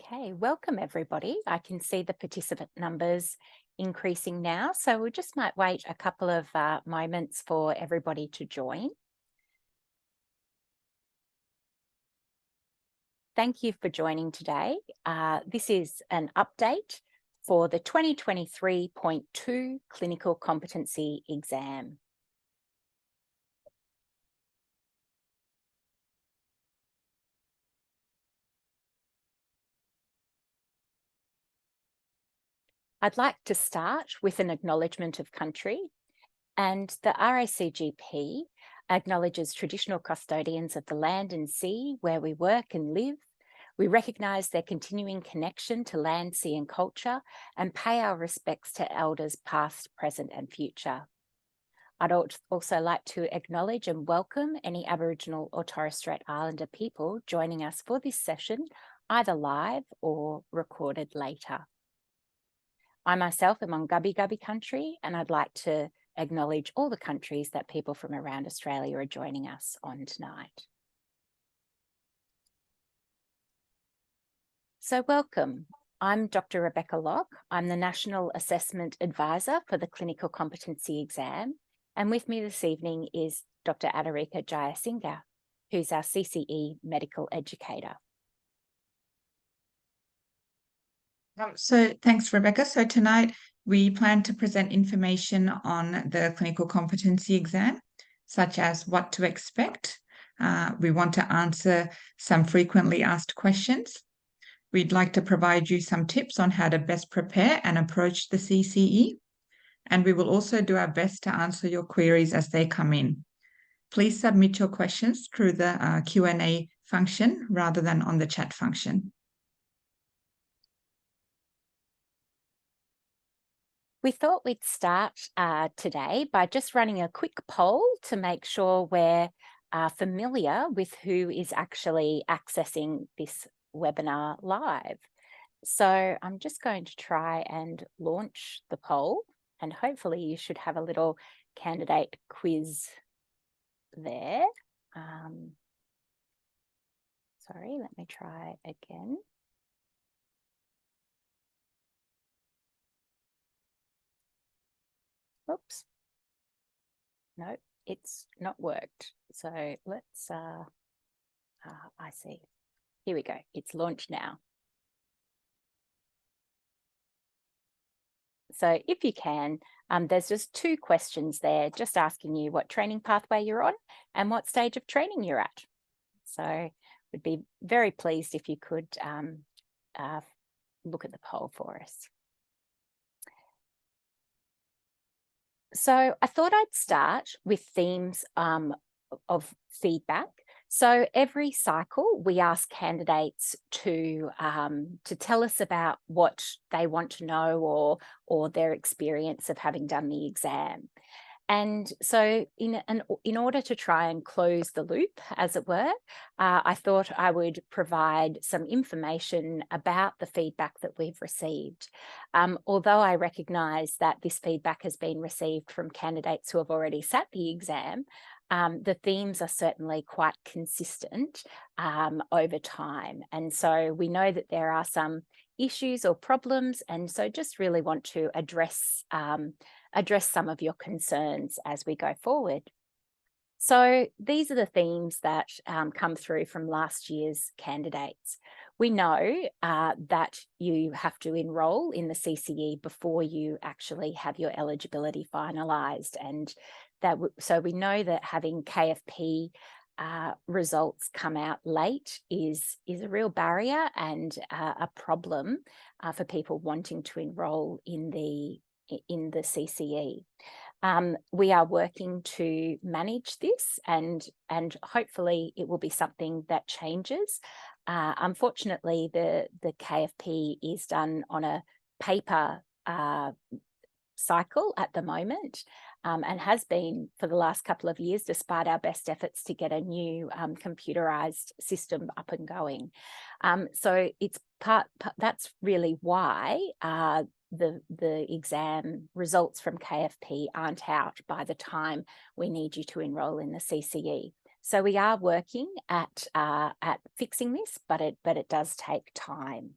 Okay, welcome everybody. I can see the participant numbers increasing now, so we just might wait a couple of moments for everybody to join. Thank you for joining today. This is an update for the 2023.2 Clinical Competency Exam. I'd like to start with an acknowledgement of country, and the RACGP acknowledges traditional custodians of the land and sea where we work and live. We recognise their continuing connection to land, sea and culture and pay our respects to elders past, present and future. I'd also like to acknowledge and welcome any Aboriginal or Torres Strait Islander people joining us for this session, either live or recorded later. I myself am on Gubbi Gubbi country, and I'd like to acknowledge all the countries that people from around Australia are joining us on tonight. So welcome. I'm Dr. Rebecca Locke. I'm the National Assessment Advisor for the Clinical Competency Exam. And with me this evening is Dr. Adarika Jayasinghe, who's our CCE medical educator. So thanks, Rebecca. So tonight we plan to present information on the clinical competency exam, such as what to expect. We want to answer some frequently asked questions. We'd like to provide you some tips on how to best prepare and approach the CCE. And we will also do our best to answer your queries as they come in. Please submit your questions through the Q&A function rather than on the chat function. We thought we'd start today by just running a quick poll to make sure we're familiar with who is actually accessing this webinar live. So I'm just going to try and launch the poll, and hopefully you should have a little candidate quiz there. Sorry, let me try again. Oops. No, it's not worked. So let's, I see. Here we go. It's launched now. So if you can, there's just 2 questions there, just asking you what training pathway you're on and what stage of training you're at. So we'd be very pleased if you could look at the poll for us. So I thought I'd start with themes of feedback. So every cycle, we ask candidates to tell us about what they want to know or their experience of having done the exam. And so in order to try and close the loop, as it were, I thought I would provide some information about the feedback that we've received. Although I recognise that this feedback has been received from candidates who have already sat the exam, the themes are certainly quite consistent over time. And so we know that there are some issues or problems, and so just really want to address some of your concerns as we go forward. So these are the themes that come through from last year's candidates. We know that you have to enrol in the CCE before you actually have your eligibility finalised, and so we know that having KFP results come out late is a real barrier and a problem for people wanting to enrol in the CCE. We are working to manage this, and hopefully it will be something that changes. Unfortunately, the KFP is done on a paper cycle at the moment, and has been for the last couple of years, despite our best efforts to get a new computerized system up and going. So it's that's really why the exam results from KFP aren't out by the time we need you to enrol in the CCE. So we are working at fixing this, but it does take time.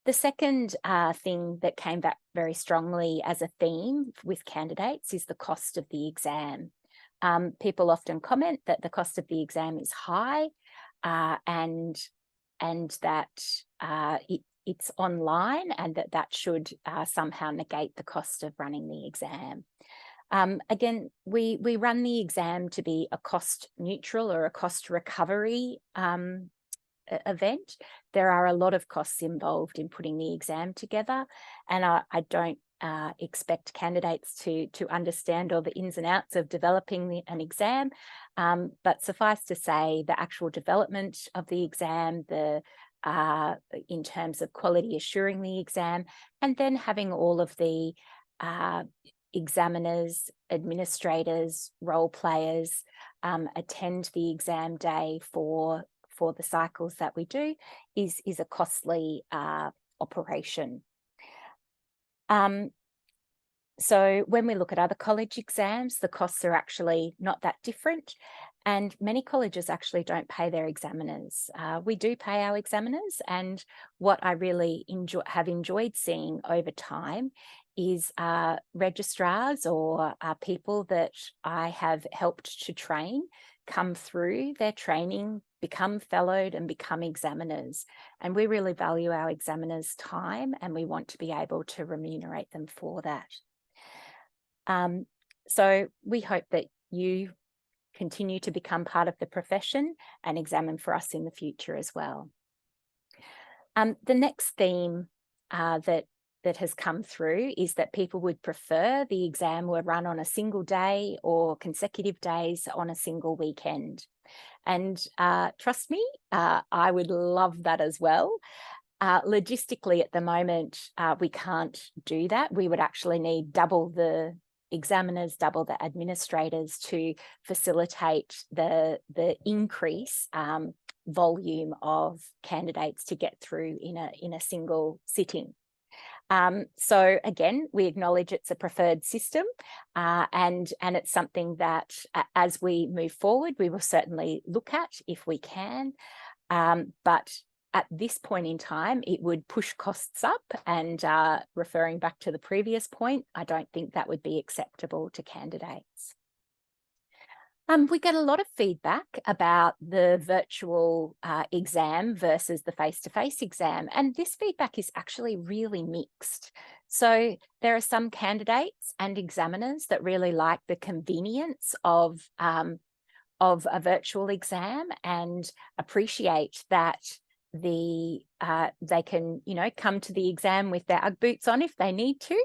The second thing that came back very strongly as a theme with candidates is the cost of the exam. People often comment that the cost of the exam is high, and that it's online, and that should somehow negate the cost of running the exam. Again, we run the exam to be a cost neutral or a cost recovery event. There are a lot of costs involved in putting the exam together, and I don't expect candidates to understand all the ins and outs of developing an exam, but suffice to say, the actual development of the exam, in terms of quality assuring the exam, and then having all of the examiners, administrators, role players attend the exam day for the cycles that we do is a costly operation. So when we look at other college exams, the costs are actually not that different, and many colleges actually don't pay their examiners. We do pay our examiners, and what I really have enjoyed seeing over time is registrars or people that I have helped to train come through their training, become fellowed and become examiners. And we really value our examiners' time, and we want to be able to remunerate them for that. So we hope that you continue to become part of the profession and examine for us in the future as well. The next theme that has come through is that people would prefer the exam were run on a single day or consecutive days on a single weekend. And trust me, I would love that as well. Logistically, at the moment, we can't do that. We would actually need double the examiners, double the administrators to facilitate the increase volume of candidates to get through in a single sitting. So again, we acknowledge it's a preferred system, and it's something that as we move forward, we will certainly look at if we can. But at this point in time, it would push costs up, and referring back to the previous point, I don't think that would be acceptable to candidates. We get a lot of feedback about the virtual exam versus the face-to-face exam, and this feedback is actually really mixed. So there are some candidates and examiners that really like the convenience of a virtual exam and appreciate that they can, come to the exam with their UGG boots on if they need to.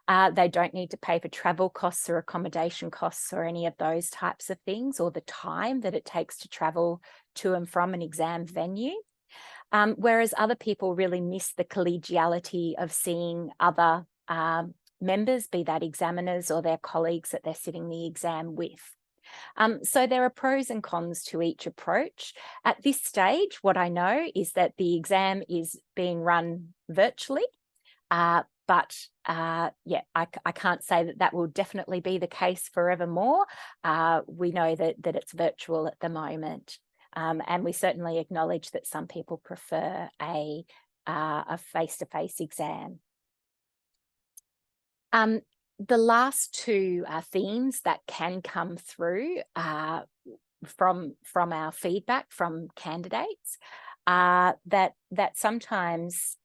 They don't need to pay for travel costs or accommodation costs or any of those types of things, or the time that it takes to travel to and from an exam venue. Whereas other people really miss the collegiality of seeing other members, be that examiners or their colleagues that they're sitting the exam with. So there are pros and cons to each approach. At this stage, what I know is that the exam is being run virtually, but yeah, I can't say that will definitely be the case forevermore. We know that it's virtual at the moment, and we certainly acknowledge that some people prefer a face-to-face exam. The last two themes that can come through from our feedback from candidates are that sometimes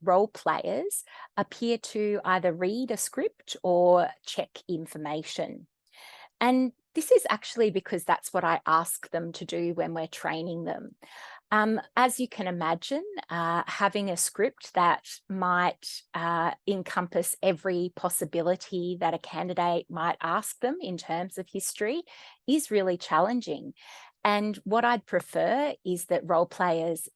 role players appear to either read a script or check information. And this is actually because that's what I ask them to do when we're training them. As you can imagine, having a script that might encompass every possibility that a candidate might ask them in terms of history is really challenging. And what I'd prefer is that role players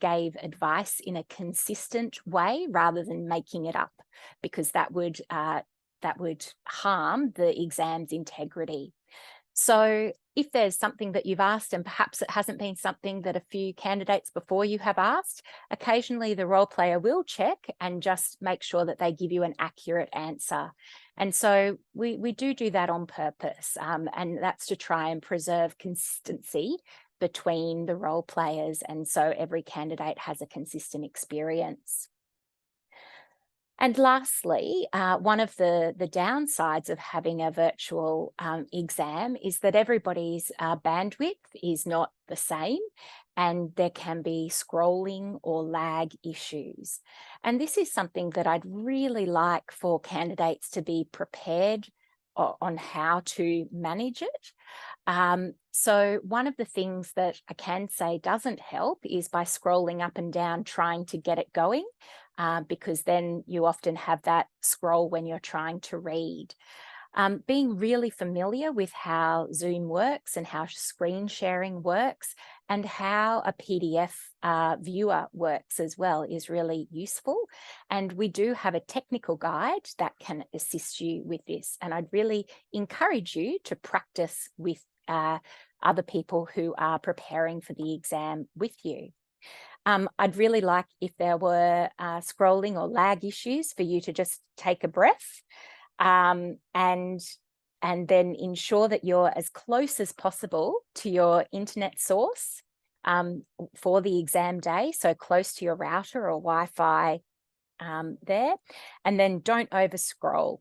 gave advice in a consistent way rather than making it up, because that would harm the exam's integrity. So if there's something that you've asked and perhaps it hasn't been something that a few candidates before you have asked, occasionally the role player will check and just make sure that they give you an accurate answer. And so we do that on purpose, and that's to try and preserve consistency between the role players, and so every candidate has a consistent experience. And lastly, one of the downsides of having a virtual exam is that everybody's bandwidth is not the same, and there can be scrolling or lag issues. And this is something that I'd really like for candidates to be prepared on how to manage it. So one of the things that I can say doesn't help is by scrolling up and down trying to get it going, because then you often have that scroll when you're trying to read. Being really familiar with how Zoom works and how screen sharing works and how a PDF viewer works as well is really useful. And we do have a technical guide that can assist you with this. And I'd really encourage you to practice with other people who are preparing for the exam with you. I'd really like, if there were scrolling or lag issues, for you to just take a breath and then ensure that you're as close as possible to your internet source for the exam day, so close to your router or Wi-Fi there, and then don't over scroll.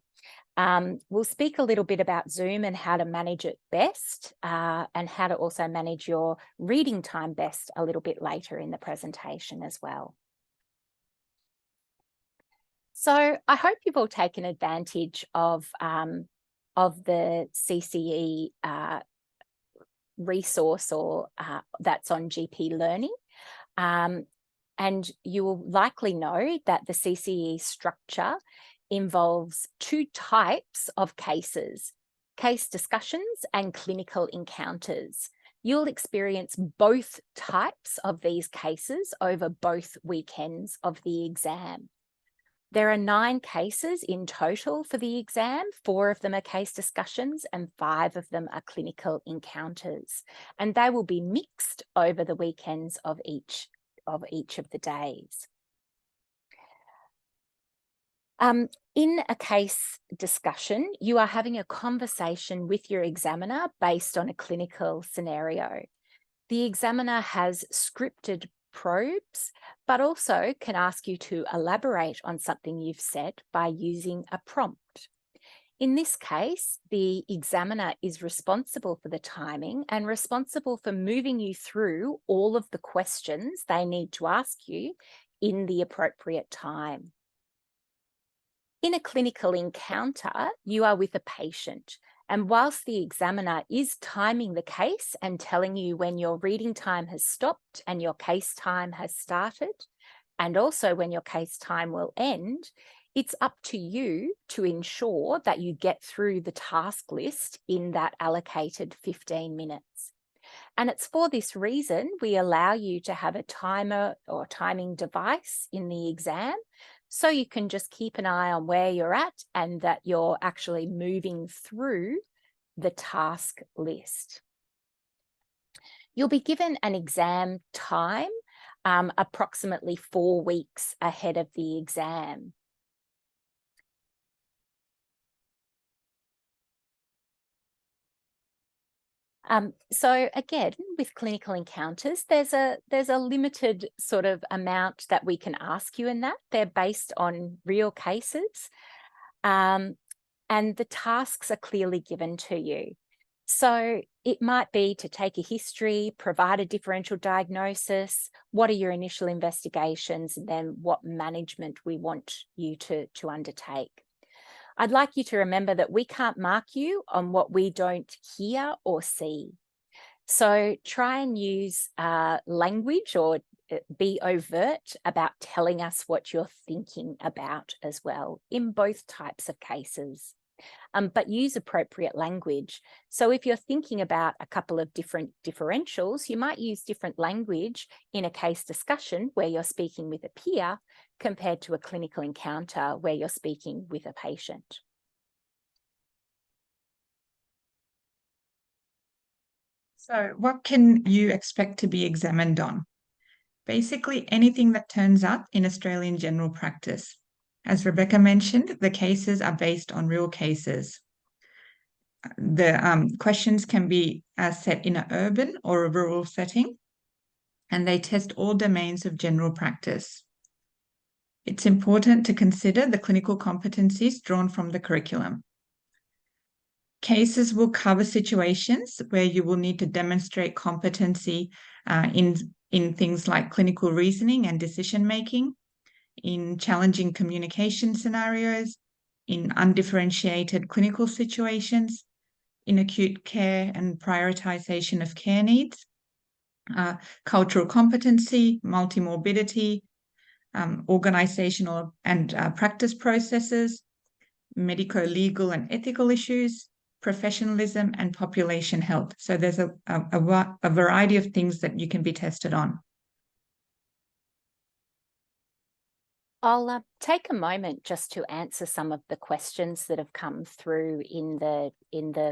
We'll speak a little bit about Zoom and how to manage it best, and how to also manage your reading time best a little bit later in the presentation as well. So I hope you've all taken advantage of the CCE resource or that's on GP Learning. And you will likely know that the CCE structure involves two types of cases: case discussions and clinical encounters. You'll experience both types of these cases over both weekends of the exam. There are 9 cases in total for the exam. 4 of them are case discussions and 5 of them are clinical encounters. And they will be mixed over the weekends of each of the days. In a case discussion, you are having a conversation with your examiner based on a clinical scenario. The examiner has scripted probes, but also can ask you to elaborate on something you've said by using a prompt. In this case, the examiner is responsible for the timing and responsible for moving you through all of the questions they need to ask you in the appropriate time. In a clinical encounter, you are with a patient, and whilst the examiner is timing the case and telling you when your reading time has stopped and your case time has started, and also when your case time will end, it's up to you to ensure that you get through the task list in that allocated 15 minutes. And it's for this reason we allow you to have a timer or timing device in the exam, so you can just keep an eye on where you're at and that you're actually moving through the task list. You'll be given an exam time approximately 4 weeks ahead of the exam. So again, with clinical encounters, there's a limited sort of amount that we can ask you in that. They're based on real cases, and the tasks are clearly given to you. So it might be to take a history, provide a differential diagnosis, what are your initial investigations, and then what management we want you to undertake. I'd like you to remember that we can't mark you on what we don't hear or see. So try and use language or be overt about telling us what you're thinking about as well in both types of cases. But use appropriate language. So if you're thinking about a couple of different differentials, you might use different language in a case discussion where you're speaking with a peer compared to a clinical encounter where you're speaking with a patient. So what can you expect to be examined on? Basically anything that turns up in Australian general practice. As Rebecca mentioned, the cases are based on real cases. The questions can be set in an urban or a rural setting, and they test all domains of general practice. It's important to consider the clinical competencies drawn from the curriculum. Cases will cover situations where you will need to demonstrate competency in things like clinical reasoning and decision-making, in challenging communication scenarios, in undifferentiated clinical situations, in acute care and prioritization of care needs, cultural competency, multimorbidity, organizational and practice processes, medico-legal and ethical issues, professionalism, and population health. So there's a variety of things that you can be tested on. I'll take a moment just to answer some of the questions that have come through in the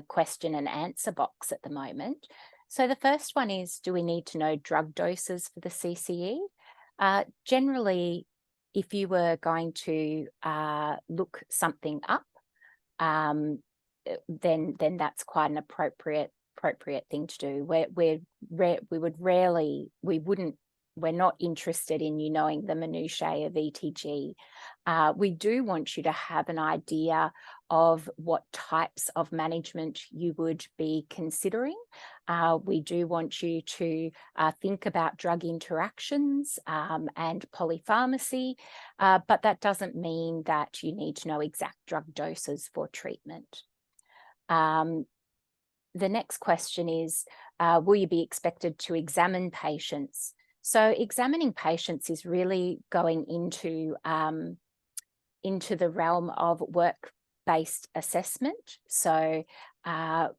question and answer box at the moment. So the first one is, do we need to know drug doses for the CCE? Generally, if you were going to look something up, then that's quite an appropriate thing to do. We're not interested in you knowing the minutiae of ETG. We do want you to have an idea of what types of management you would be considering. We do want you to think about drug interactions and polypharmacy, but that doesn't mean that you need to know exact drug doses for treatment. The next question is, will you be expected to examine patients? So examining patients is really going into the realm of work-based assessment. So either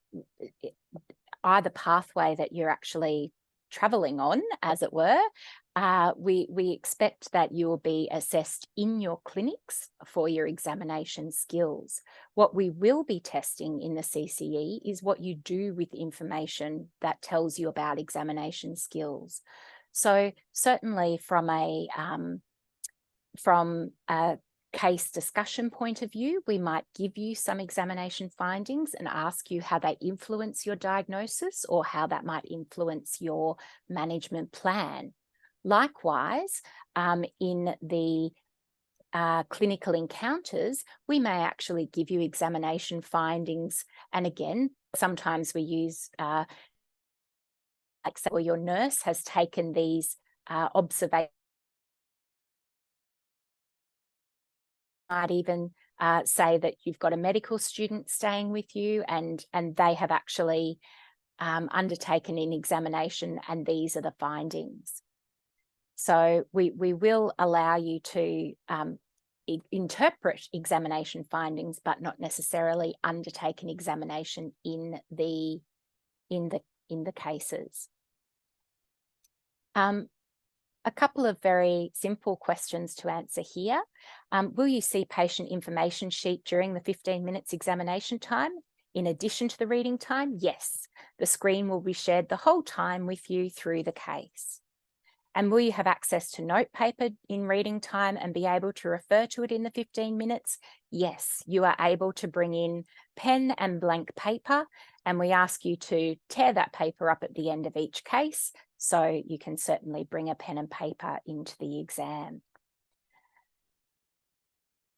pathway that you're actually traveling on, as it were, we expect that you will be assessed in your clinics for your examination skills. What we will be testing in the CCE is what you do with information that tells you about examination skills. So certainly from a case discussion point of view, we might give you some examination findings and ask you how they influence your diagnosis or how that might influence your management plan. Likewise, in the clinical encounters, we may actually give you examination findings. And again, sometimes we use or your nurse has taken these observations. Might even say that you've got a medical student staying with you and they have actually undertaken an examination and these are the findings. So we will allow you to interpret examination findings, but not necessarily undertake an examination in the cases. A couple of very simple questions to answer here. Will you see patient information sheet during the 15 minutes examination time? In addition to the reading time? Yes, the screen will be shared the whole time with you through the case. And will you have access to note paper in reading time and be able to refer to it in the 15 minutes? Yes, you are able to bring in pen and blank paper, and we ask you to tear that paper up at the end of each case, so you can certainly bring a pen and paper into the exam.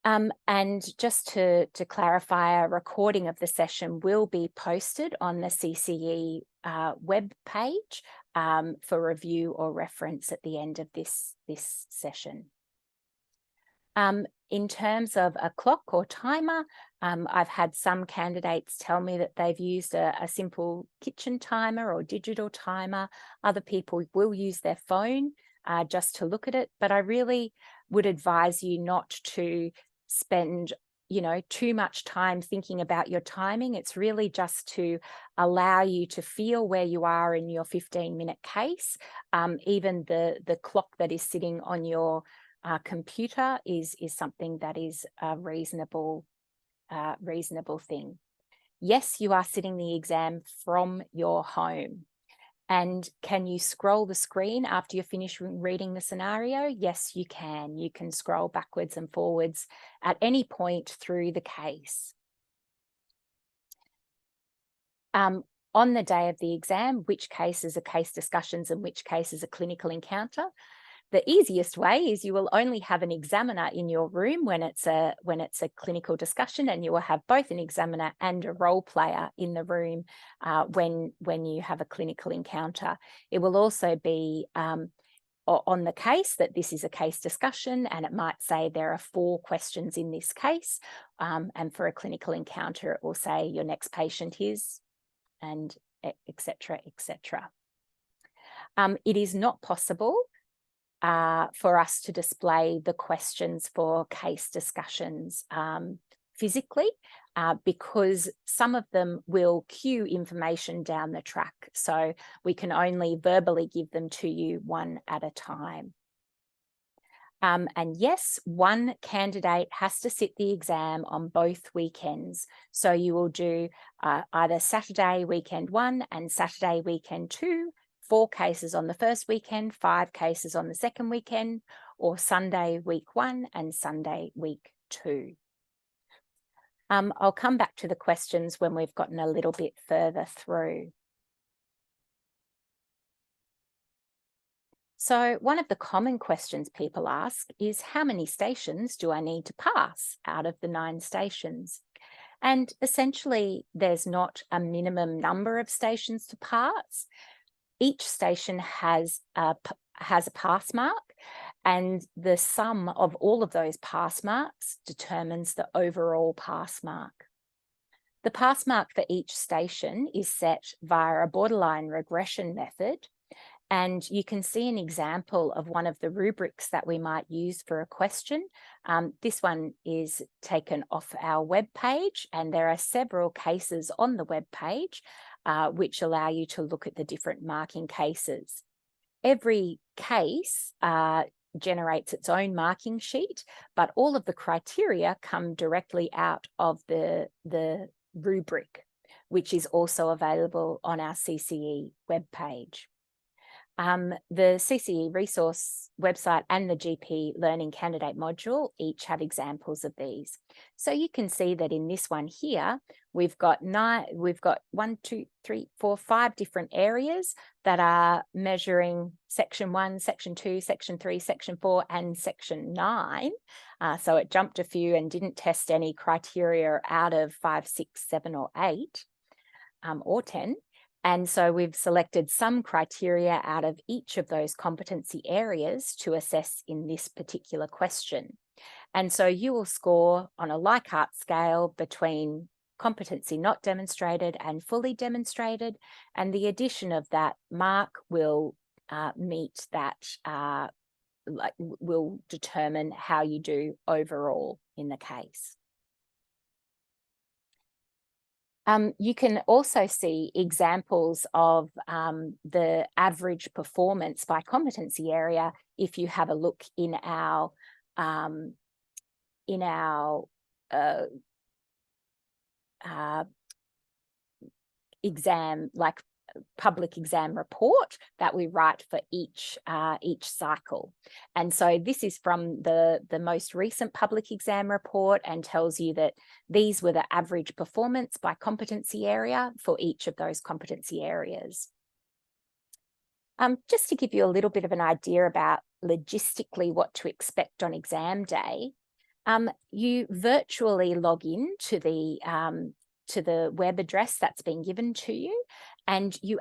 And just to clarify, a recording of the session will be posted on the CCE web page for review or reference at the end of this session. In terms of a clock or timer, I've had some candidates tell me that they've used a simple kitchen timer or digital timer. Other people will use their phone just to look at it, but I really would advise you not to spend too much time thinking about your timing. It's really just to allow you to feel where you are in your 15-minute case. Even the clock that is sitting on your computer is something that is a reasonable thing. Yes, you are sitting the exam from your home. And can you scroll the screen after you're finished reading the scenario? Yes, you can. You can scroll backwards and forwards at any point through the case. On the day of the exam, which cases are case discussions and which cases are clinical encounter? The easiest way is you will only have an examiner in your room when it's a clinical discussion, and you will have both an examiner and a role player in the room when you have a clinical encounter. It will also be on the case that this is a case discussion, and it might say there are 4 questions in this case, and for a clinical encounter it will say your next patient is, and etc. etc. It is not possible for us to display the questions for case discussions physically, because some of them will cue information down the track. So we can only verbally give them to you one at a time. And yes, one candidate has to sit the exam on both weekends. So you will do either Saturday weekend 1 and Saturday weekend 2, 4 cases on the first weekend, 5 cases on the second weekend, or Sunday week 1 and Sunday week 2. I'll come back to the questions when we've gotten a little bit further through. So one of the common questions people ask is, how many stations do I need to pass out of the 9 stations? And essentially, there's not a minimum number of stations to pass. Each station has a pass mark, and the sum of all of those pass marks determines the overall pass mark. The pass mark for each station is set via a borderline regression method, and you can see an example of one of the rubrics that we might use for a question. This one is taken off our web page, and there are several cases on the web page which allow you to look at the different marking cases. Every case generates its own marking sheet, but all of the criteria come directly out of the rubric, which is also available on our CCE webpage. The CCE resource website and the GP Learning Candidate module each have examples of these. So you can see that in this one here, we've got 1, 2, 3, 4, 5 different areas that are measuring section 1, section 2, section 3, section 4, and section 9. So it jumped a few and didn't test any criteria out of 5, 6, 7, or 8, or 10. And so we've selected some criteria out of each of those competency areas to assess in this particular question. And so you will score on a Likert scale between competency not demonstrated and fully demonstrated, and the addition of that mark will meet that, will determine how you do overall in the case. You can also see examples of the average performance by competency area if you have a look in our exam, like public exam report that we write for each cycle. And so this is from the most recent public exam report, and tells you that these were the average performance by competency area for each of those competency areas. Just to give you a little bit of an idea about logistically what to expect on exam day, you virtually log in to the web address that's been given to you, and you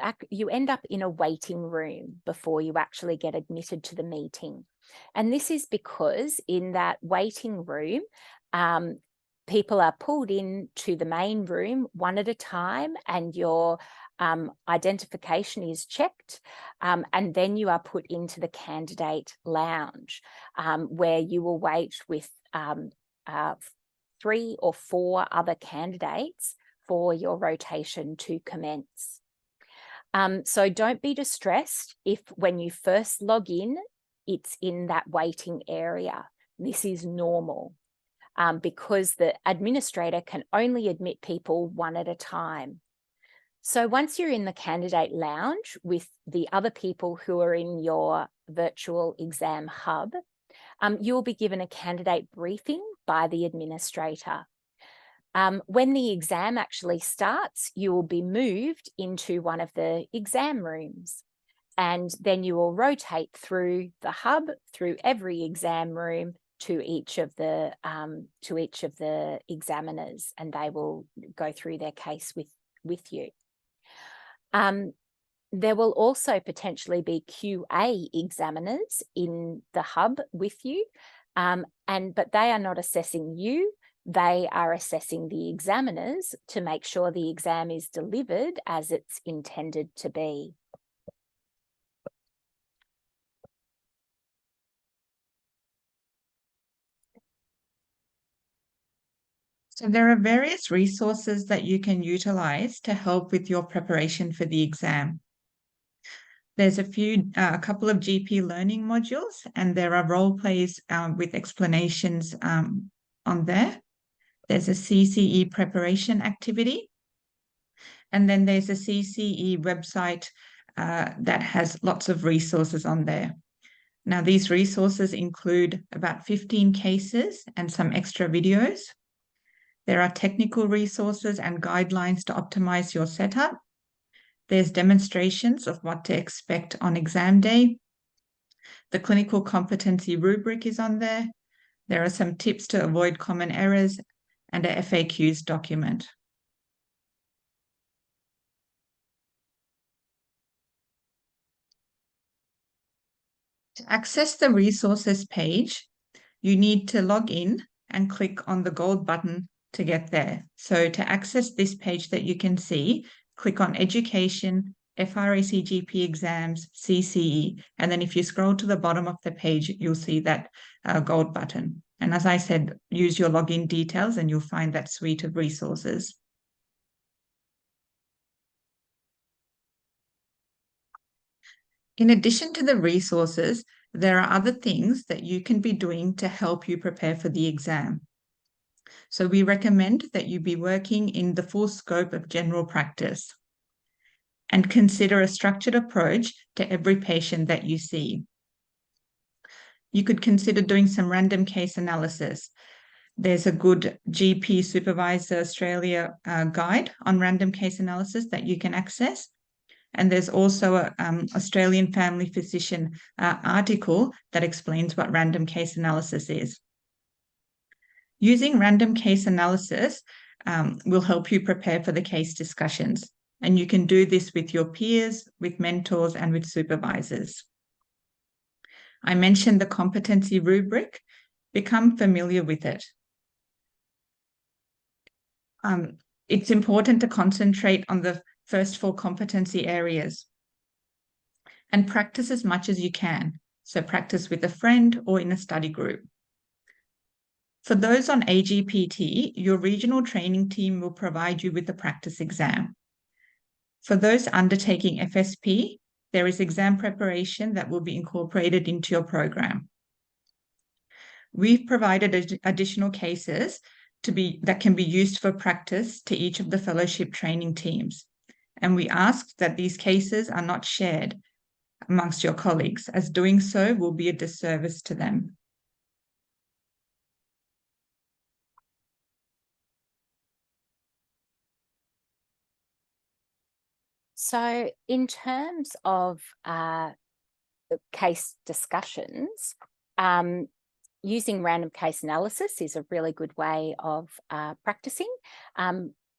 end up in a waiting room before you actually get admitted to the meeting. And this is because in that waiting room, people are pulled into the main room one at a time, and your identification is checked, and then you are put into the candidate lounge, where you will wait with 3 or 4 other candidates for your rotation to commence. So don't be distressed if when you first log in, it's in that waiting area. This is normal, because the administrator can only admit people one at a time. So once you're in the candidate lounge with the other people who are in your virtual exam hub, you'll be given a candidate briefing by the administrator. When the exam actually starts, you will be moved into one of the exam rooms. And then you will rotate through the hub, through every exam room to each of the examiners, and they will go through their case with you. There will also potentially be QA examiners in the hub with you, but they are not assessing you. They are assessing the examiners to make sure the exam is delivered as it's intended to be. So there are various resources that you can utilize to help with your preparation for the exam. There's a couple of GP learning modules, and there are role plays with explanations on there. There's a CCE preparation activity, and then there's a CCE website that has lots of resources on there. Now, these resources include about 15 cases and some extra videos. There are technical resources and guidelines to optimize your setup. There's demonstrations of what to expect on exam day. The clinical competency rubric is on there. There are some tips to avoid common errors and a FAQs document. To access the resources page, you need to log in and click on the gold button to get there. So to access this page that you can see, click on Education, FRAC GP Exams, CCE, and then if you scroll to the bottom of the page, you'll see that gold button. And as I said, use your login details and you'll find that suite of resources. In addition to the resources, there are other things that you can be doing to help you prepare for the exam. So we recommend that you be working in the full scope of general practice and consider a structured approach to every patient that you see. You could consider doing some random case analysis. There's a good GP Supervisor Australia guide on random case analysis that you can access. And there's also an Australian Family Physician article that explains what random case analysis is. Using random case analysis will help you prepare for the case discussions. And you can do this with your peers, with mentors, and with supervisors. I mentioned the competency rubric. Become familiar with it. It's important to concentrate on the first 4 competency areas and practice as much as you can. So practice with a friend or in a study group. For those on AGPT, your regional training team will provide you with the practice exam. For those undertaking FSP, there is exam preparation that will be incorporated into your program. We've provided additional cases that can be used for practice to each of the fellowship training teams. And we ask that these cases are not shared amongst your colleagues, as doing so will be a disservice to them. So in terms of case discussions, using random case analysis is a really good way of practicing,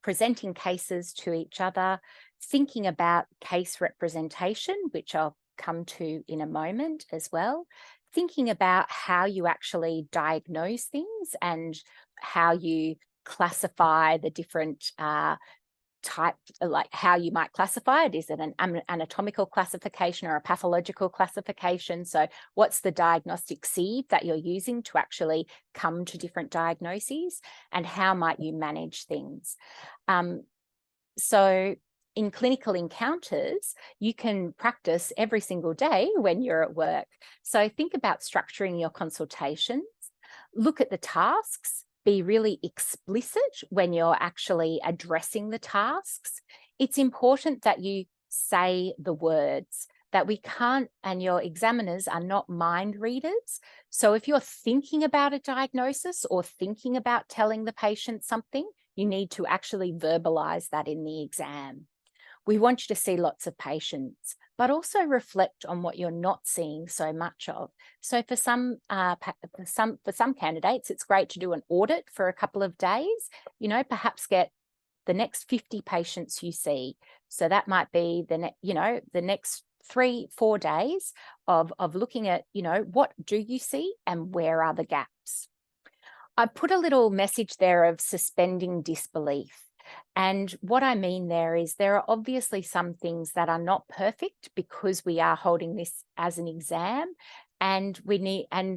presenting cases to each other, thinking about case representation, which I'll come to in a moment as well, thinking about how you actually diagnose things and how you classify the different type, like how you might classify it. Is it an anatomical classification or a pathological classification? So what's the diagnostic sieve that you're using to actually come to different diagnoses, and how might you manage things? So in clinical encounters, you can practice every single day when you're at work. So think about structuring your consultations, look at the tasks, be really explicit when you're actually addressing the tasks. It's important that you say the words, that we can't, and your examiners are not mind readers. So if you're thinking about a diagnosis or thinking about telling the patient something, you need to actually verbalize that in the exam. We want you to see lots of patients, but also reflect on what you're not seeing so much of. So for some candidates, it's great to do an audit for a couple of days, perhaps get the next 50 patients you see. So that might be the next 3-4 days of looking at, what do you see and where are the gaps? I put a little message there of suspending disbelief. And what I mean there is there are obviously some things that are not perfect because we are holding this as an exam. And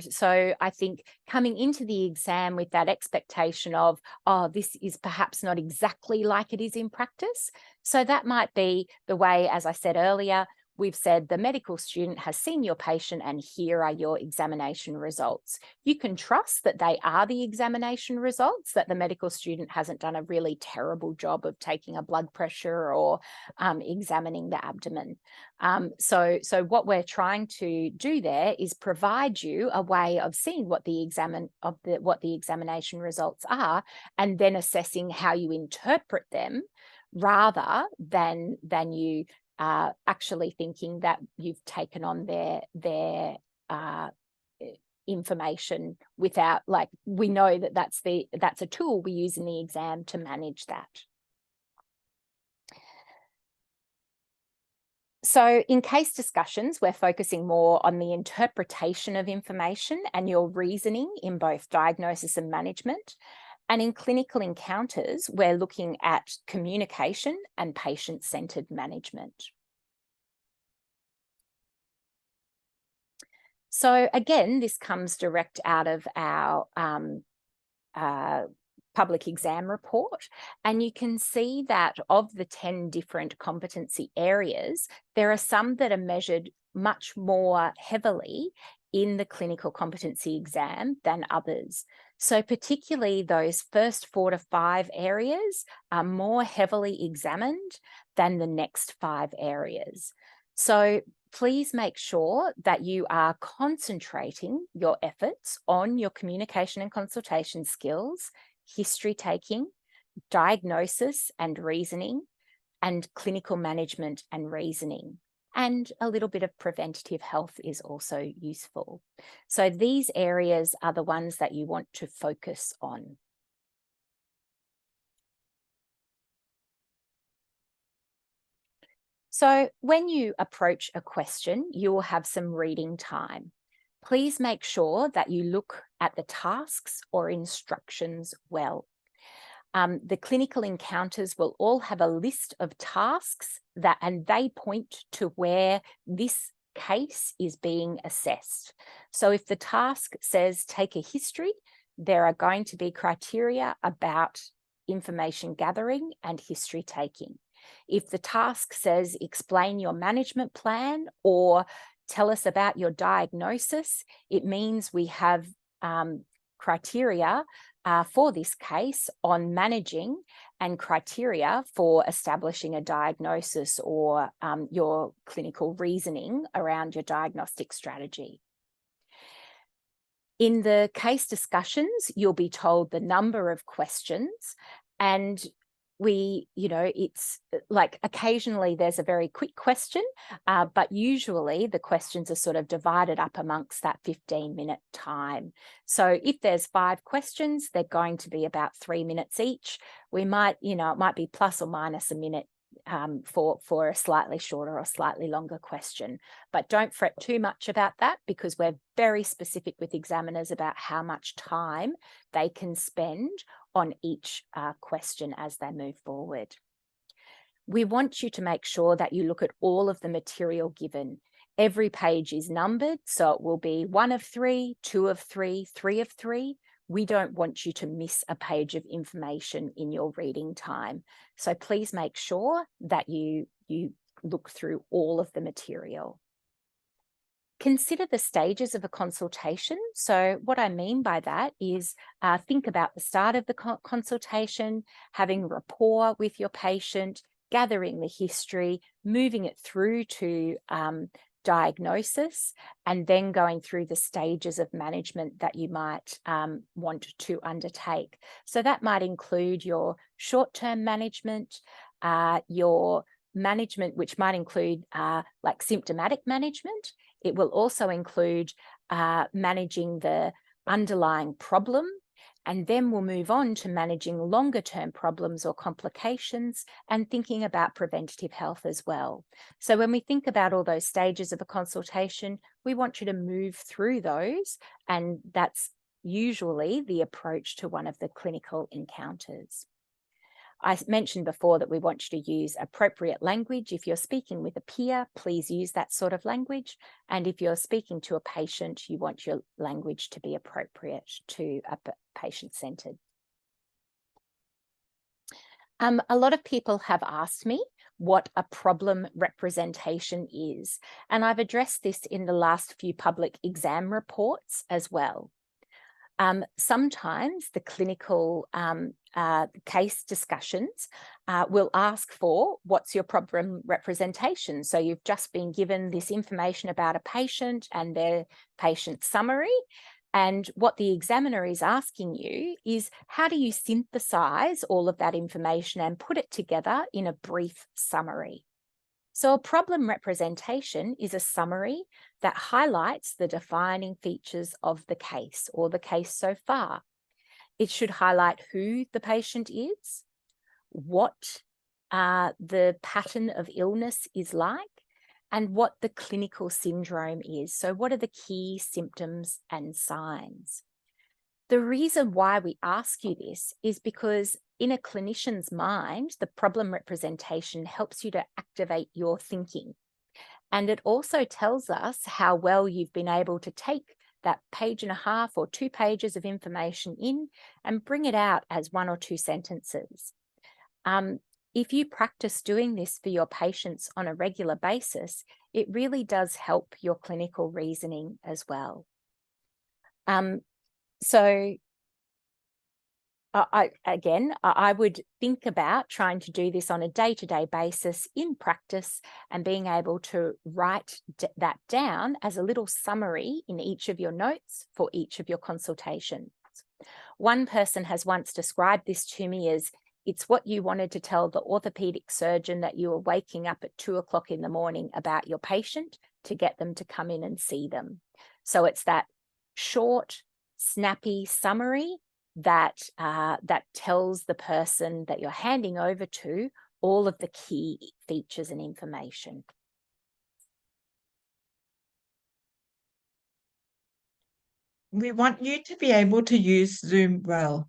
so I think coming into the exam with that expectation of, oh, this is perhaps not exactly like it is in practice. So that might be the way, as I said earlier, we've said the medical student has seen your patient and here are your examination results. You can trust that they are the examination results, that the medical student hasn't done a really terrible job of taking a blood pressure or examining the abdomen. So what we're trying to do there is provide you a way of seeing what the examination results are, and then assessing how you interpret them, rather than you actually thinking that you've taken on their information without, like, we know that that's a tool we use in the exam to manage that. So in case discussions, we're focusing more on the interpretation of information and your reasoning in both diagnosis and management. And in clinical encounters, we're looking at communication and patient-centered management. So again, this comes direct out of our public exam report. And you can see that of the 10 different competency areas, there are some that are measured much more heavily in the clinical competency exam than others. So particularly those first 4 to 5 areas are more heavily examined than the next 5 areas. So please make sure that you are concentrating your efforts on your communication and consultation skills, history taking, diagnosis and reasoning, and clinical management and reasoning. And a little bit of preventative health is also useful. So these areas are the ones that you want to focus on. So when you approach a question, you will have some reading time. Please make sure that you look at the tasks or instructions well. The clinical encounters will all have a list of tasks and they point to where this case is being assessed. So if the task says take a history, there are going to be criteria about information gathering and history taking. If the task says explain your management plan or tell us about your diagnosis, it means we have criteria for this case on managing and criteria for establishing a diagnosis or your clinical reasoning around your diagnostic strategy. In the case discussions, you'll be told the number of questions, and it's like occasionally there's a very quick question, but usually the questions are sort of divided up amongst that 15-minute time. So if there's 5 questions, they're going to be about 3 minutes each. We might, it might be plus or minus a minute for a slightly shorter or slightly longer question. But don't fret too much about that, because we're very specific with examiners about how much time they can spend on each question as they move forward. We want you to make sure that you look at all of the material given. Every page is numbered, so it will be 1 of 3, 2 of 3, 3 of 3. We don't want you to miss a page of information in your reading time. So please make sure that you look through all of the material. Consider the stages of a consultation. So what I mean by that is think about the start of the consultation, having rapport with your patient, gathering the history, moving it through to diagnosis, and then going through the stages of management that you might want to undertake. So that might include your short-term management, your management, which might include like symptomatic management. It will also include managing the underlying problem, and then we'll move on to managing longer term problems or complications and thinking about preventative health as well. So when we think about all those stages of a consultation, we want you to move through those, and that's usually the approach to one of the clinical encounters. I mentioned before that we want you to use appropriate language. If you're speaking with a peer, please use that sort of language. And if you're speaking to a patient, you want your language to be appropriate to a patient-centered. A lot of people have asked me what a problem representation is, and I've addressed this in the last few public exam reports as well. Sometimes the clinical case discussions will ask for what's your problem representation. So you've just been given this information about a patient and their patient summary. And what the examiner is asking you is, how do you synthesize all of that information and put it together in a brief summary? So a problem representation is a summary that highlights the defining features of the case or the case so far. It should highlight who the patient is, what the pattern of illness is like, and what the clinical syndrome is. So what are the key symptoms and signs? The reason why we ask you this is because in a clinician's mind, the problem representation helps you to activate your thinking. And it also tells us how well you've been able to take that 1.5 pages or 2 pages of information in and bring it out as 1 or 2 sentences. If you practice doing this for your patients on a regular basis, it really does help your clinical reasoning as well. So I would think about trying to do this on a day-to-day basis in practice and being able to write that down as a little summary in each of your notes for each of your consultations. One person has once described this to me as, it's what you wanted to tell the orthopedic surgeon that you were waking up at 2 o'clock in the morning about your patient to get them to come in and see them. So it's that short, snappy summary that tells the person that you're handing over to all of the key features and information. We want you to be able to use Zoom well.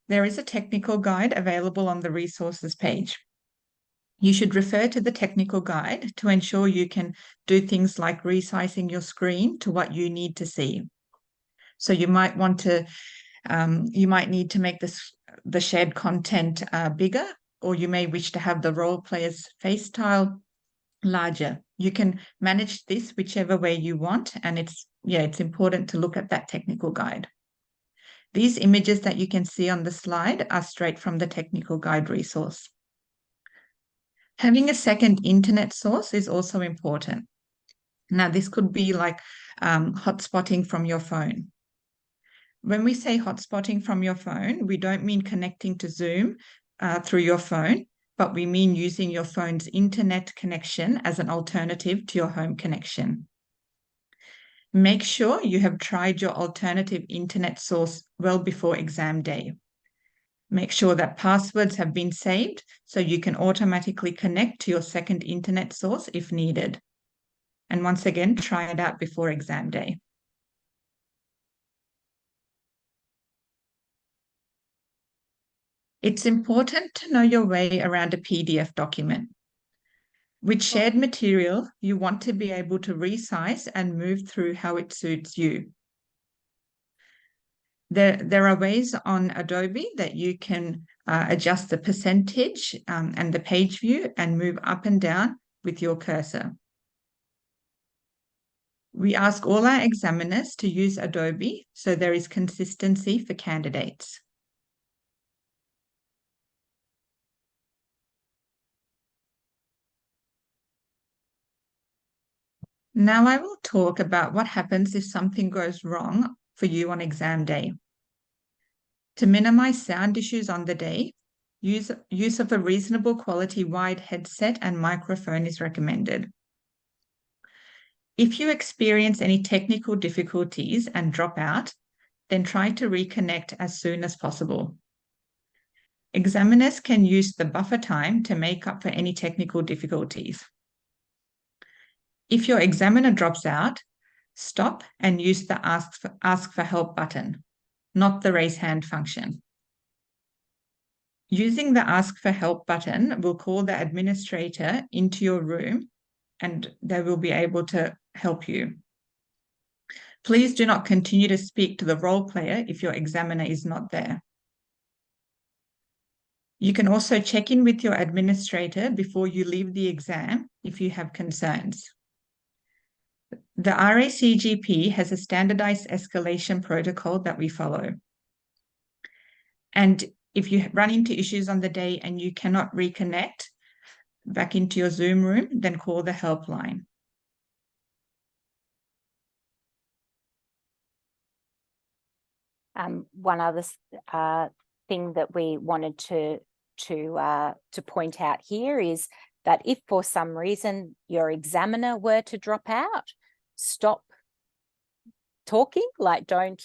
There is a technical guide available on the resources page. You should refer to the technical guide to ensure you can do things like resizing your screen to what you need to see. So you might want to, you might need to make the shared content bigger, or you may wish to have the role player's face tile larger. You can manage this whichever way you want, and it's important to look at that technical guide. These images that you can see on the slide are straight from the technical guide resource. Having a second internet source is also important. Now, this could be like hotspotting from your phone. When we say hotspotting from your phone, we don't mean connecting to Zoom through your phone, but we mean using your phone's internet connection as an alternative to your home connection. Make sure you have tried your alternative internet source well before exam day. Make sure that passwords have been saved so you can automatically connect to your second internet source if needed. And once again, try it out before exam day. It's important to know your way around a PDF document. With shared material, you want to be able to resize and move through how it suits you. There are ways on Adobe that you can adjust the percentage and the page view and move up and down with your cursor. We ask all our examiners to use Adobe so there is consistency for candidates. Now I will talk about what happens if something goes wrong for you on exam day. To minimize sound issues on the day, Use of a reasonable quality wired headset and microphone is recommended. If you experience any technical difficulties and drop out, then try to reconnect as soon as possible. Examiners can use the buffer time to make up for any technical difficulties. If your examiner drops out, stop and use the ask for help button, not the raise hand function. Using the ask for help button will call the administrator into your room and they will be able to help you. Please do not continue to speak to the role player if your examiner is not there. You can also check in with your administrator before you leave the exam if you have concerns. The RACGP has a standardized escalation protocol that we follow. And if you run into issues on the day and you cannot reconnect back into your Zoom room, then call the helpline. One other thing that we wanted to point out here is that if for some reason your examiner were to drop out, stop talking. Like don't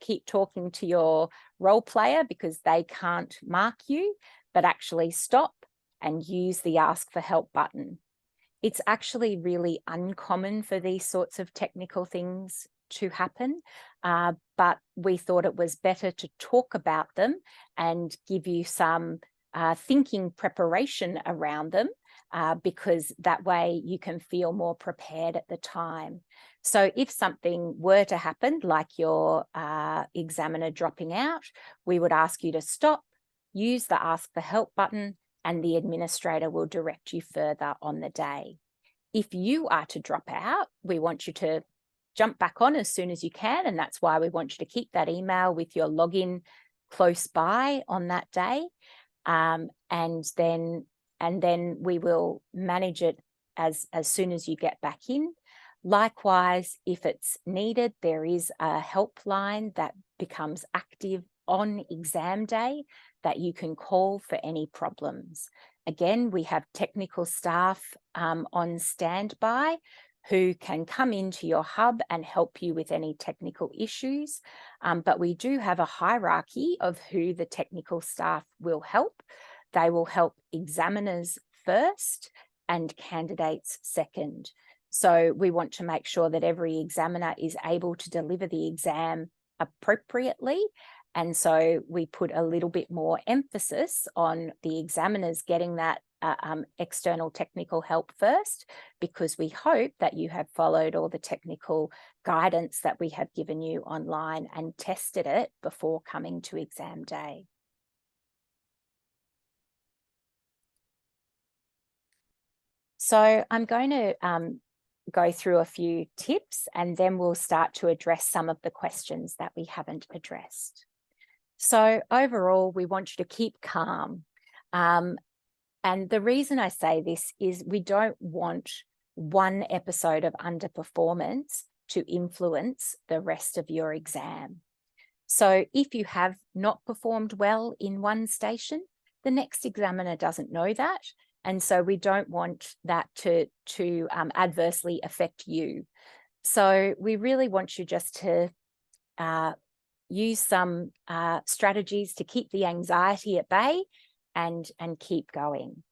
keep talking to your role player because they can't mark you, but actually stop and use the ask for help button. It's actually really uncommon for these sorts of technical things to happen, but we thought it was better to talk about them and give you some thinking preparation around them, because that way you can feel more prepared at the time. So if something were to happen, like your examiner dropping out, we would ask you to stop, use the ask for help button, and the administrator will direct you further on the day. If you are to drop out, we want you to jump back on as soon as you can, and that's why we want you to keep that email with your login close by on that day, and then we will manage it as soon as you get back in. Likewise, if it's needed, there is a helpline that becomes active on exam day that you can call for any problems. Again, we have technical staff on standby who can come into your hub and help you with any technical issues. But we do have a hierarchy of who the technical staff will help. They will help examiners first and candidates second. So we want to make sure that every examiner is able to deliver the exam appropriately. And so we put a little bit more emphasis on the examiners getting that external technical help first, because we hope that you have followed all the technical guidance that we have given you online and tested it before coming to exam day. So I'm going to go through a few tips and then we'll start to address some of the questions that we haven't addressed. So overall, we want you to keep calm. And the reason I say this is we don't want one episode of underperformance to influence the rest of your exam. So if you have not performed well in one station, the next examiner doesn't know that. And so we don't want that to adversely affect you. So we really want you just to use some strategies to keep the anxiety at bay and keep going.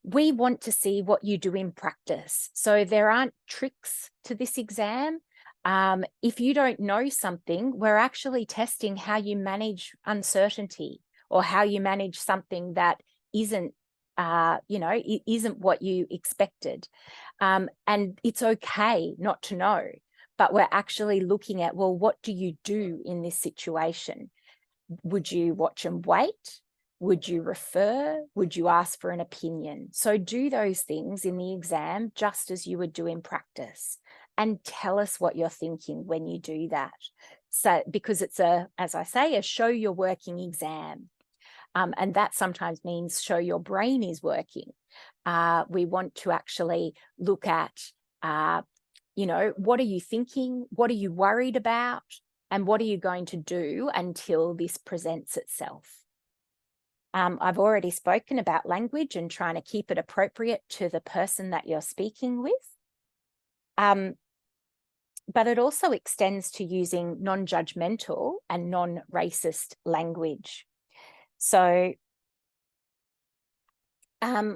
We want to see what you do in practice. So there aren't tricks to this exam. If you don't know something, we're actually testing how you manage uncertainty or how you manage something that isn't it isn't what you expected. And it's okay not to know, but we're actually looking at, well, what do you do in this situation? Would you watch and wait? Would you refer? Would you ask for an opinion? So do those things in the exam just as you would do in practice, and tell us what you're thinking when you do that. So because it's as I say, a show you're working exam. And that sometimes means show your brain is working. We want to actually look at, what are you thinking? What are you worried about? And what are you going to do until this presents itself? I've already spoken about language and trying to keep it appropriate to the person that you're speaking with. But it also extends to using non-judgmental and non-racist language. So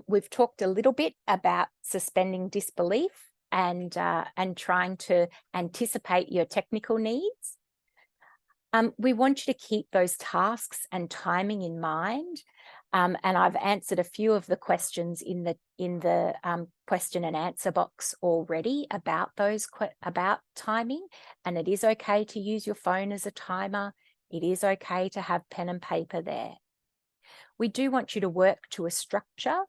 we've talked a little bit about suspending disbelief and trying to anticipate your technical needs. We want you to keep those tasks and timing in mind. And I've answered a few of the questions in the question and answer box already about about timing. And it is okay to use your phone as a timer. It is okay to have pen and paper there. We do want you to work to a structure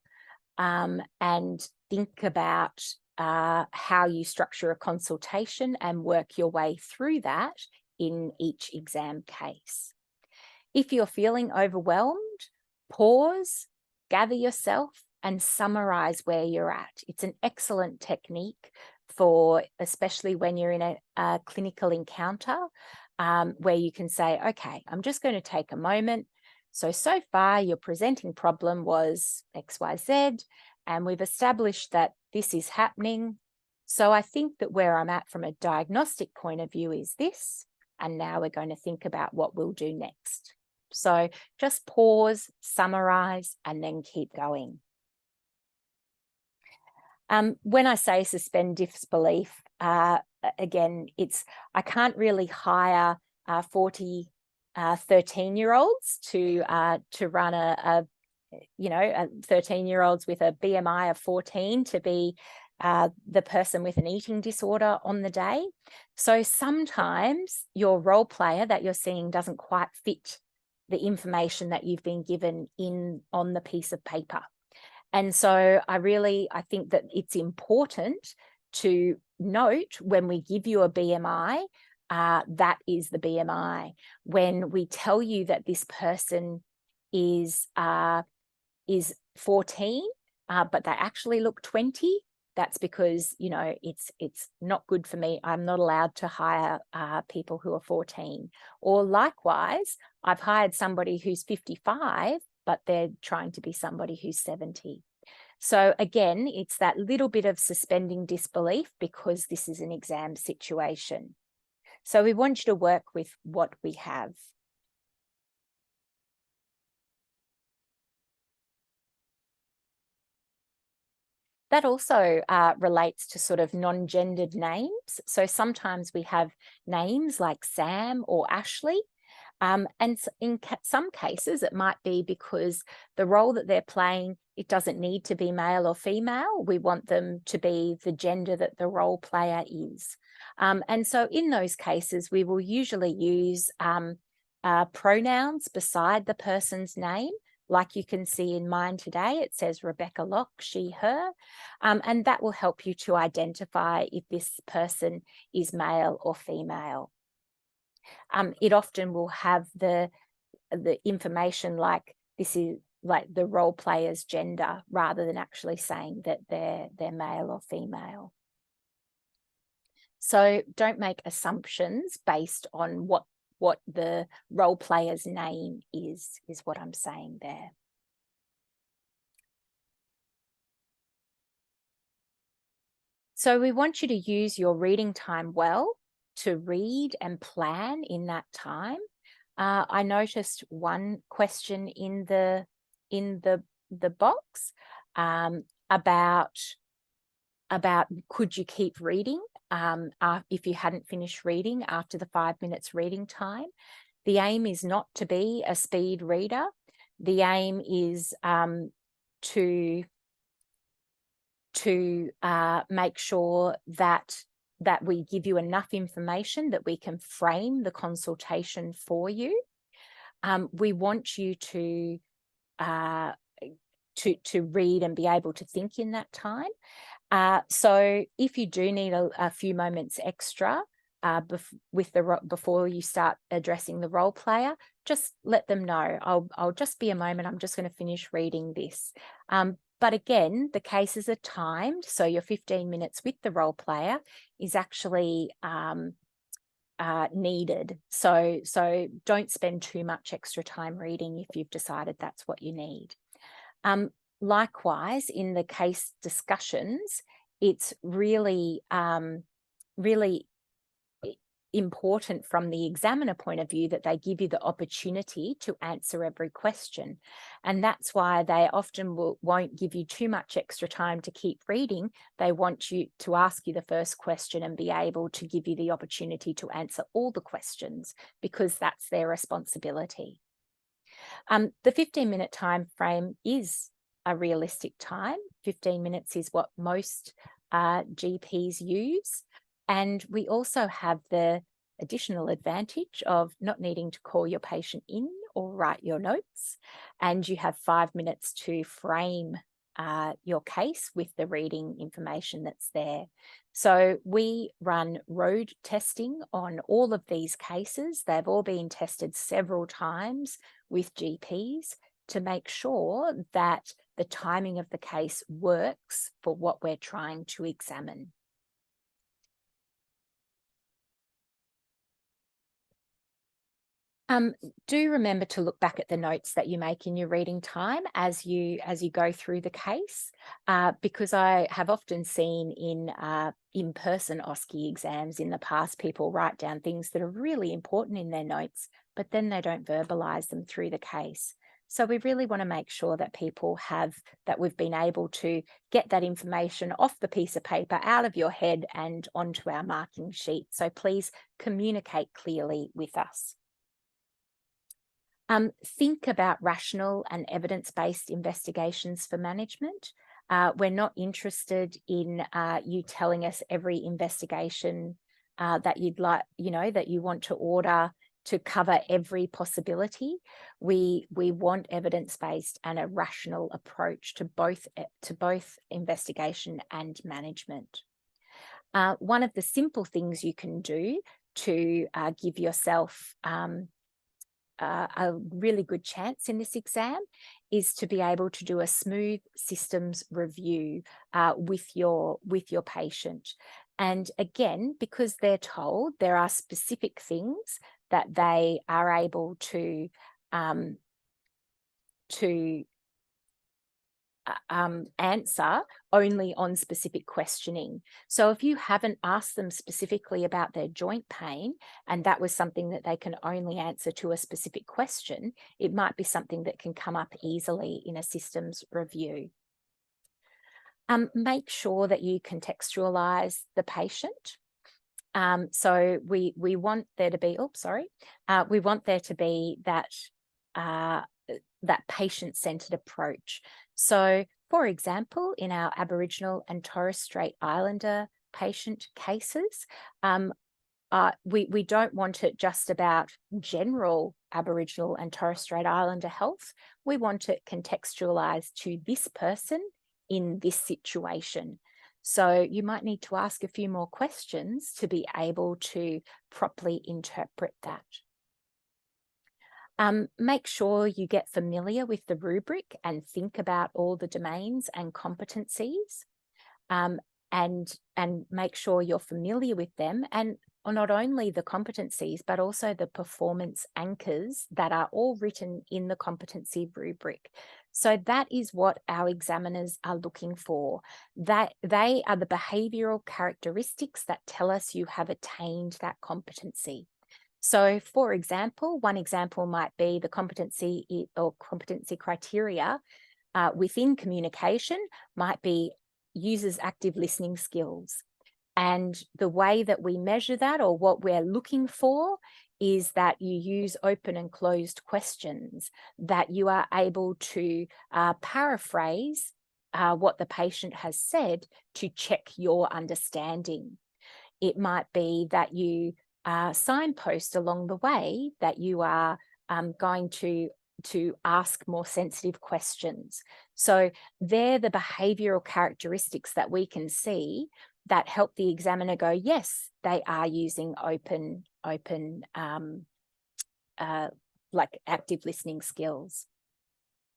and think about how you structure a consultation and work your way through that in each exam case. If you're feeling overwhelmed, pause, gather yourself, and summarize where you're at. It's an excellent technique for, especially when you're in a clinical encounter, where you can say, okay, I'm just going to take a moment. So far your presenting problem was XYZ, and we've established that this is happening. So I think that where I'm at from a diagnostic point of view is this, and now we're going to think about what we'll do next. So just pause, summarize, and then keep going. When I say suspend disbelief, again, I can't really hire 40 13-year-olds to run a 13-year-olds with a BMI of 14 to be the person with an eating disorder on the day. So sometimes your role player that you're seeing doesn't quite fit the information that you've been given on the piece of paper. And so I think that it's important to note when we give you a BMI, that is the BMI. When we tell you that this person is 14, but they actually look 20, that's because, it's not good for me. I'm not allowed to hire people who are 14. Or likewise, I've hired somebody who's 55, but they're trying to be somebody who's 70. So again, it's that little bit of suspending disbelief because this is an exam situation. So we want you to work with what we have. That also relates to sort of non-gendered names. So sometimes we have names like Sam or Ashley. And in some cases, it might be because the role that they're playing, it doesn't need to be male or female. We want them to be the gender that the role player is. And so in those cases, we will usually use pronouns beside the person's name. Like you can see in mine today, it says Rebecca Locke, she, her, and that will help you to identify if this person is male or female. It often will have the information like this is like the role player's gender rather than actually saying that they're male or female. So don't make assumptions based on what the role player's name is what I'm saying there. So we want you to use your reading time well to read and plan in that time. I noticed one question in the box about could you keep reading if you hadn't finished reading after the 5 minutes reading time. The aim is not to be a speed reader. The aim is to make sure that we give you enough information that we can frame the consultation for you. We want you to read and be able to think in that time. So if you do need a few moments extra before you start addressing the role player, just let them know. I'll just be a moment. I'm just going to finish reading this. But again, the cases are timed. So your 15 minutes with the role player is actually needed. So don't spend too much extra time reading if you've decided that's what you need. Likewise, in the case discussions, it's really, really important from the examiner point of view that they give you the opportunity to answer every question. And that's why they often won't give you too much extra time to keep reading. They want you to ask you the first question and be able to give you the opportunity to answer all the questions, because that's their responsibility. The 15-minute time frame is a realistic time. 15 minutes is what most GPs use. And we also have the additional advantage of not needing to call your patient in or write your notes. And you have 5 minutes to frame your case with the reading information that's there. So we run road testing on all of these cases. They've all been tested several times with GPs to make sure that the timing of the case works for what we're trying to examine. Do remember to look back at the notes that you make in your reading time as you go through the case, because I have often seen in-person OSCE exams in the past, people write down things that are really important in their notes, but then they don't verbalise them through the case. So we really want to make sure that people that we've been able to get that information off the piece of paper, out of your head and onto our marking sheet. So please communicate clearly with us. Think about rational and evidence-based investigations for management. We're not interested in you telling us every investigation that you'd like, that you want to order to cover every possibility. We want evidence-based and a rational approach to both investigation and management. One of the simple things you can do to give yourself a really good chance in this exam is to be able to do a smooth systems review with your patient. And again, because they're told there are specific things that they are able to answer only on specific questioning. So if you haven't asked them specifically about their joint pain, and that was something that they can only answer to a specific question, it might be something that can come up easily in a systems review. Make sure that you contextualize the patient. So we want there to be, we want there to be that patient-centered approach. So, for example, in our Aboriginal and Torres Strait Islander patient cases, we don't want it just about general Aboriginal and Torres Strait Islander health. We want it contextualized to this person in this situation. So you might need to ask a few more questions to be able to properly interpret that. Make sure you get familiar with the rubric and think about all the domains and competencies, and make sure you're familiar with them, and not only the competencies, but also the performance anchors that are all written in the competency rubric. So that is what our examiners are looking for. That they are the behavioural characteristics that tell us you have attained that competency. So, for example, one example might be the competency or competency criteria within communication might be users' active listening skills. And the way that we measure that, or what we're looking for, is that you use open and closed questions, that you are able to paraphrase what the patient has said to check your understanding. It might be that you signpost along the way that you are going to ask more sensitive questions. So they're the behavioural characteristics that we can see that help the examiner go, yes, they are using open like active listening skills.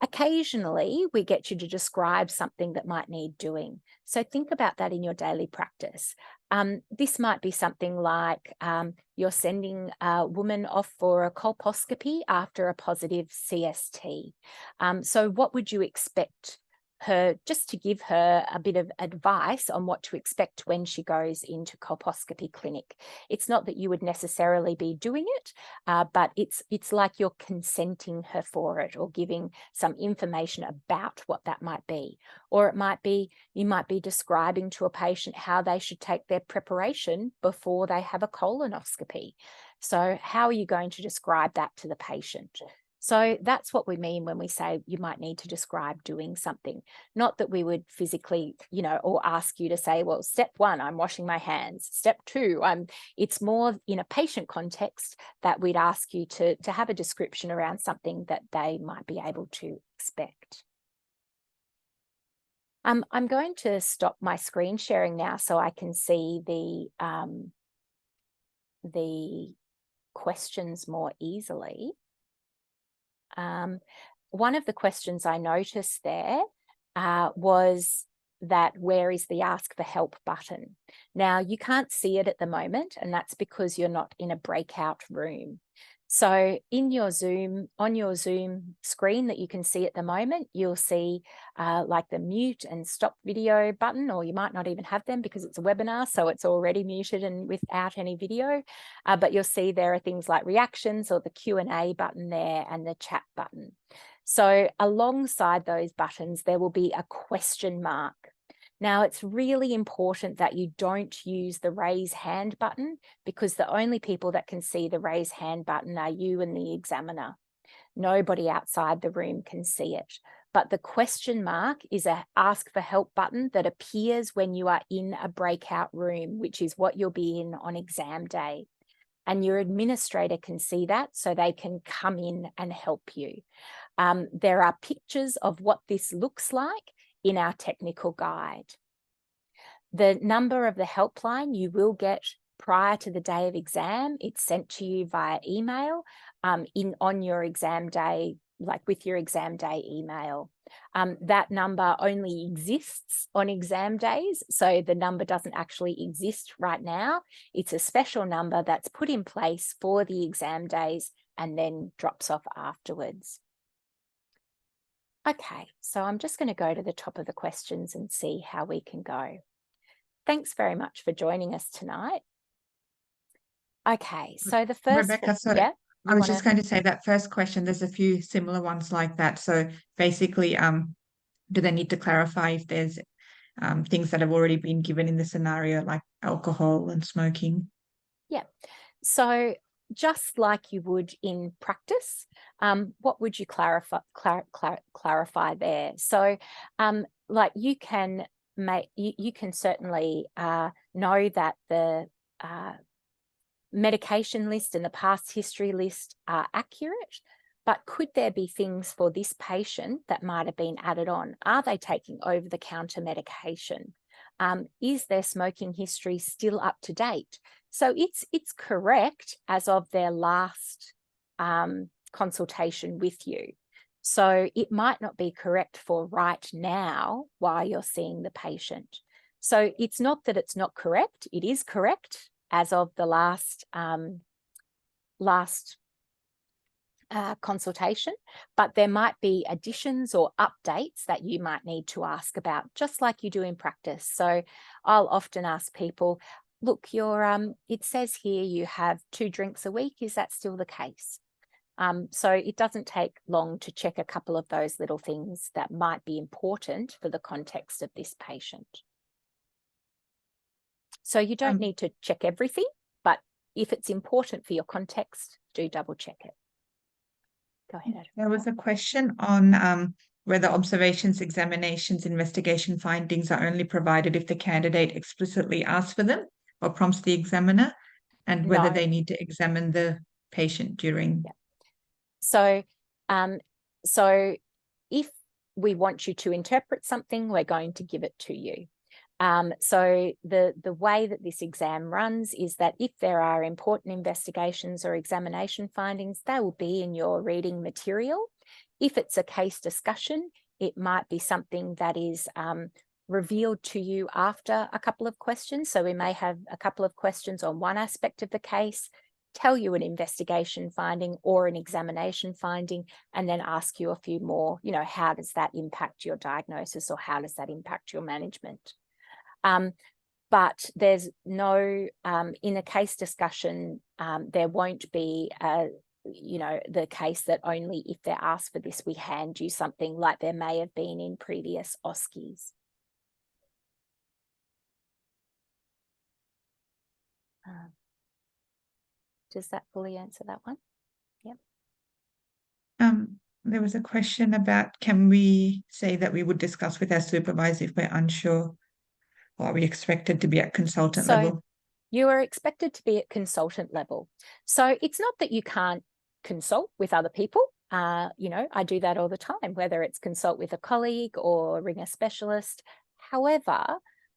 Occasionally, we get you to describe something that might need doing. So think about that in your daily practice. This might be something like you're sending a woman off for a colposcopy after a positive CST. So what would you expect her, just to give her a bit of advice on what to expect when she goes into colposcopy clinic? It's not that you would necessarily be doing it, but it's like you're consenting her for it, or giving some information about what that might be. Or it might be, you might be describing to a patient how they should take their preparation before they have a colonoscopy. So how are you going to describe that to the patient? So that's what we mean when we say you might need to describe doing something. Not that we would physically, or ask you to say, well, step 1, I'm washing my hands. Step 2, it's more in a patient context that we'd ask you to have a description around something that they might be able to expect. I'm going to stop my screen sharing now so I can see the questions more easily. One of the questions I noticed there was that where is the Ask for Help button? Now, you can't see it at the moment, and that's because you're not in a breakout room. So in your Zoom, on your Zoom screen that you can see at the moment, you'll see like the mute and stop video button, or you might not even have them because it's a webinar, so it's already muted and without any video. But you'll see there are things like reactions, or the Q&A button there, and the chat button. So alongside those buttons, there will be a question mark. Now, it's really important that you don't use the raise hand button, because the only people that can see the raise hand button are you and the examiner. Nobody outside the room can see it. But the question mark is an Ask for Help button that appears when you are in a breakout room, which is what you'll be in on exam day. And your administrator can see that, so they can come in and help you. There are pictures of what this looks like in our technical guide. The number of the helpline you will get prior to the day of exam. It's sent to you via email on your exam day, like with your exam day email. That number only exists on exam days, so the number doesn't actually exist right now. It's a special number that's put in place for the exam days and then drops off afterwards. Okay, so I'm just going to go to the top of the questions and see how we can go. Thanks very much for joining us tonight. Okay, so the first... Rebecca, so yeah, I was just going to say that first question, there's a few similar ones like that. So basically, do they need to clarify if there's things that have already been given in the scenario, like alcohol and smoking? Yeah, so just like you would in practice, what would you clarify there? So like you can certainly know that the medication list and the past history list are accurate, but could there be things for this patient that might have been added on? Are they taking over-the-counter medication? Is their smoking history still up to date? So it's correct as of their last consultation with you. So it might not be correct for right now while you're seeing the patient. So it's not that it's not correct. It is correct as of the last consultation, but there might be additions or updates that you might need to ask about, just like you do in practice. So I'll often ask people, look, it says here you have 2 drinks a week. Is that still the case? So it doesn't take long to check a couple of those little things that might be important for the context of this patient. So you don't need to check everything, but if it's important for your context, do double check it. Go ahead. There was a question on whether observations, examinations, investigation findings are only provided if the candidate explicitly asks for them or prompts the examiner, and whether they need to examine the patient during. Yeah. So if we want you to interpret something, we're going to give it to you. So the way that this exam runs is that if there are important investigations or examination findings, they will be in your reading material. If it's a case discussion, it might be something that is revealed to you after a couple of questions. So we may have a couple of questions on one aspect of the case, tell you an investigation finding or an examination finding, and then ask you a few more, you know, how does that impact your diagnosis or how does that impact your management? But there's no, in a case discussion, there won't be you know, the case that only if they're asked for this, we hand you something like there may have been in previous OSCEs. Does that fully answer that one? Yep. There was a question about, can we say that we would discuss with our supervisor if we're unsure, or are we expected to be at consultant level? You are expected to be at consultant level. So it's not that you can't consult with other people. You know, I do that all the time, whether it's consult with a colleague or ring a specialist. However,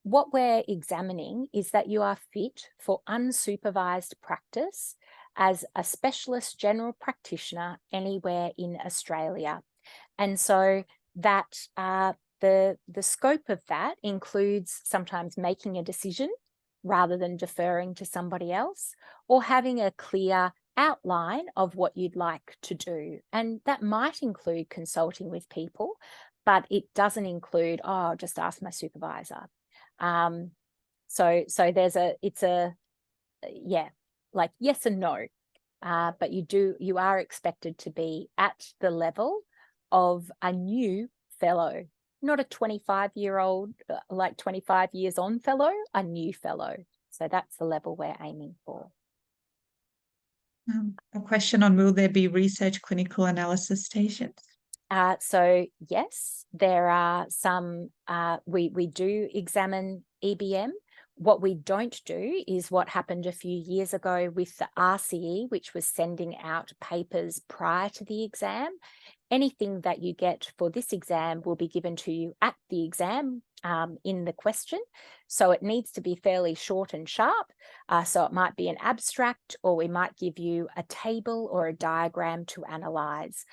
what we're examining is that you are fit for unsupervised practice as a specialist general practitioner anywhere in Australia. And so that the scope of that includes sometimes making a decision rather than deferring to somebody else, or having a clear outline of what you'd like to do. And that might include consulting with people, but it doesn't include, oh, I'll just ask my supervisor. So it's a yeah, like yes and no. But you are expected to be at the level of a new fellow, not a 25-year-old, like 25 years on fellow, a new fellow. So that's the level we're aiming for. A question on, will there be research clinical analysis stations? So yes, there are some, we do examine EBM. What we don't do is what happened a few years ago with the RCE, which was sending out papers prior to the exam. Anything that you get for this exam will be given to you at the exam in the question. So it needs to be fairly short and sharp. So it might be an abstract, or we might give you a table or a diagram to analyse.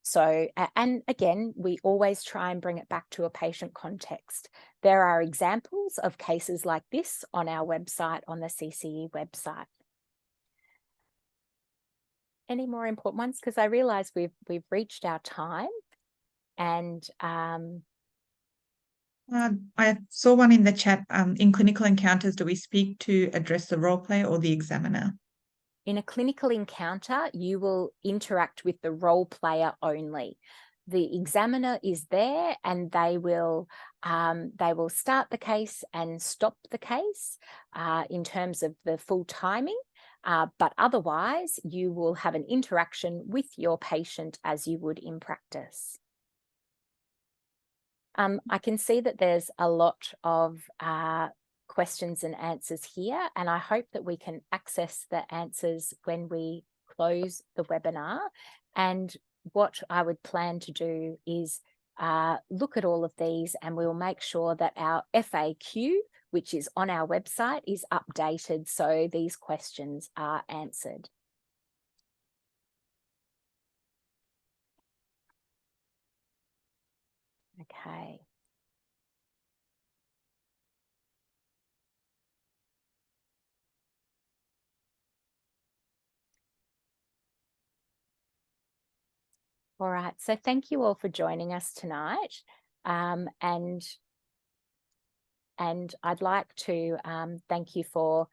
So, and again, we always try and bring it back to a patient context. There are examples of cases like this on our website, on the CCE website. Any more important ones? Because I realise we've reached our time, and I saw one in the chat. In clinical encounters, do we speak to address the role player or the examiner? In a clinical encounter, you will interact with the role player only. The examiner is there, and they will start the case and stop the case in terms of the full timing. But otherwise, you will have an interaction with your patient as you would in practice. I can see that there's a lot of questions and answers here, and I hope that we can access the answers when we close the webinar. And what I would plan to do is look at all of these, and we'll make sure that our FAQ, which is on our website, is updated so these questions are answered. Okay. All right, so thank you all for joining us tonight. And I'd like to thank you for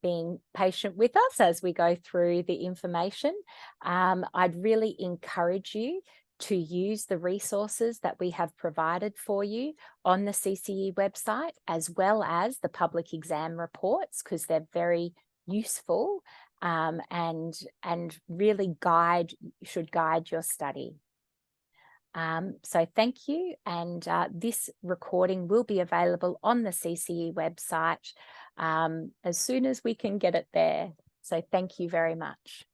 being patient with us as we go through the information. I'd really encourage you to use the resources that we have provided for you on the CCE website, as well as the public exam reports, because they're very useful and really should guide your study. So thank you, and this recording will be available on the CCE website as soon as we can get it there. So thank you very much.